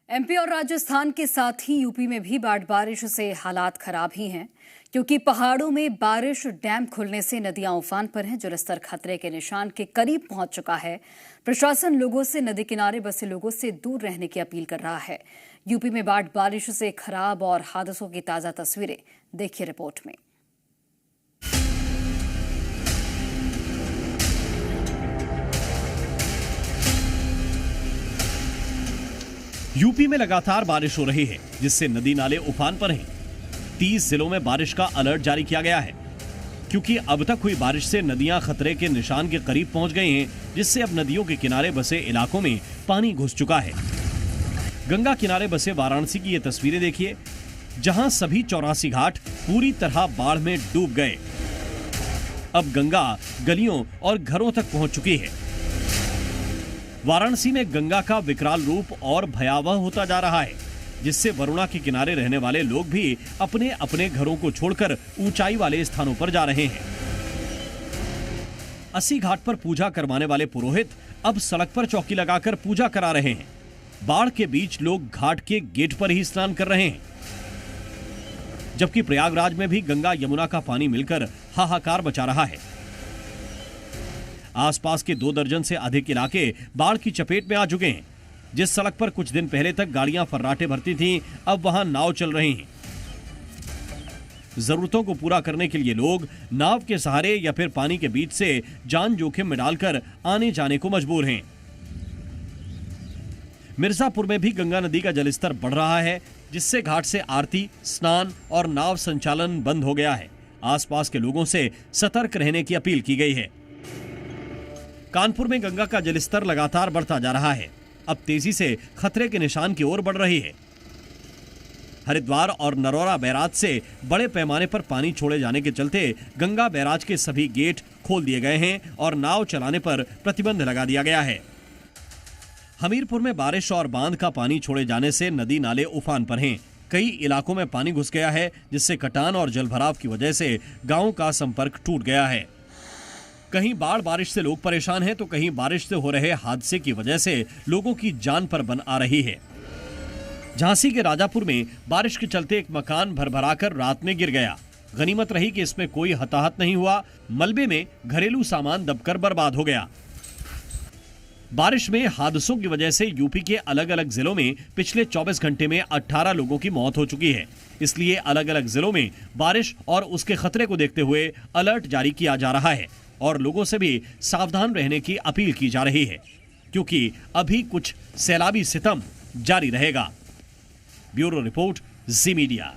MP और राजस्थान के साथ ही यूपी में भी बारिश से हालात खराब ही हैं, क्योंकि पहाड़ों में बारिश डैम खुलने से नदियां उफान पर हैं। जलस्तर खतरे के निशान के करीब पहुंच चुका है। प्रशासन लोगों से नदी किनारे बसे लोगों से दूर रहने की अपील कर रहा है। यूपी में बारिश से खराब और हादसों की ताजा तस्वीरें देखिए रिपोर्ट में। यूपी में लगातार बारिश हो रही है, जिससे नदी नाले उफान पर हैं। 30 जिलों में बारिश का अलर्ट जारी किया गया है, क्योंकि अब तक हुई बारिश से नदियां खतरे के निशान के करीब पहुंच गई हैं, जिससे अब नदियों के किनारे बसे इलाकों में पानी घुस चुका है। गंगा किनारे बसे वाराणसी की ये तस्वीरें देखिए, जहां सभी 84 घाट पूरी तरह बाढ़ में डूब गए। अब गंगा गलियों और घरों तक पहुंच चुकी है। वाराणसी में गंगा का विकराल रूप और भयावह होता जा रहा है, जिससे वरुणा के किनारे रहने वाले लोग भी अपने अपने घरों को छोड़कर ऊंचाई वाले स्थानों पर जा रहे हैं। 80 घाट पर पूजा करवाने वाले पुरोहित अब सड़क पर चौकी लगाकर पूजा करा रहे हैं। बाढ़ के बीच लोग घाट के गेट पर ही स्नान कर रहे हैं, जबकि प्रयागराज में भी गंगा यमुना का पानी मिलकर हाहाकार मचा रहा है। आसपास के 2 दर्जन से अधिक इलाके बाढ़ की चपेट में आ चुके हैं। जिस सड़क पर कुछ दिन पहले तक गाड़ियां फर्राटे भरती थीं, अब वहां नाव चल रही हैं। जरूरतों को पूरा करने के लिए लोग नाव के सहारे या फिर पानी के बीच से जान जोखिम में डालकर आने जाने को मजबूर हैं। मिर्जापुर में भी गंगा नदी का जलस्तर बढ़ रहा है, जिससे घाट से आरती, स्नान और नाव संचालन बंद हो गया है। आसपास के लोगों से सतर्क रहने की अपील की गई है। कानपुर में गंगा का जलस्तर लगातार बढ़ता जा रहा है, अब तेजी से खतरे के निशान की ओर बढ़ रही है। हरिद्वार और नरौरा बैराज से बड़े पैमाने पर पानी छोड़े जाने के चलते गंगा बैराज के सभी गेट खोल दिए गए हैं और नाव चलाने पर प्रतिबंध लगा दिया गया है। हमीरपुर में बारिश और बांध का पानी छोड़े जाने से नदी नाले उफान पर हैं। कई इलाकों में पानी घुस गया है, जिससे कटान और जलभराव की वजह से गांवों का संपर्क टूट गया है। कहीं बारिश से लोग परेशान हैं, तो कहीं बारिश से हो रहे हादसे की वजह से लोगों की जान पर बन आ रही है। झांसी के राजापुर में बारिश के चलते एक मकान भरभराकर रात में गिर गया। गनीमत रही कि इसमें कोई हताहत नहीं हुआ। मलबे में घरेलू सामान दबकर बर्बाद हो गया। बारिश में हादसों की वजह से यूपी के अलग अलग जिलों में पिछले 24 घंटे में 18 लोगों की मौत हो चुकी है। इसलिए अलग अलग जिलों में बारिश और उसके खतरे को देखते हुए अलर्ट जारी किया जा रहा है और लोगों से भी सावधान रहने की अपील की जा रही है, क्योंकि अभी कुछ सैलाबी सितम जारी रहेगा। ब्यूरो रिपोर्ट, जी मीडिया।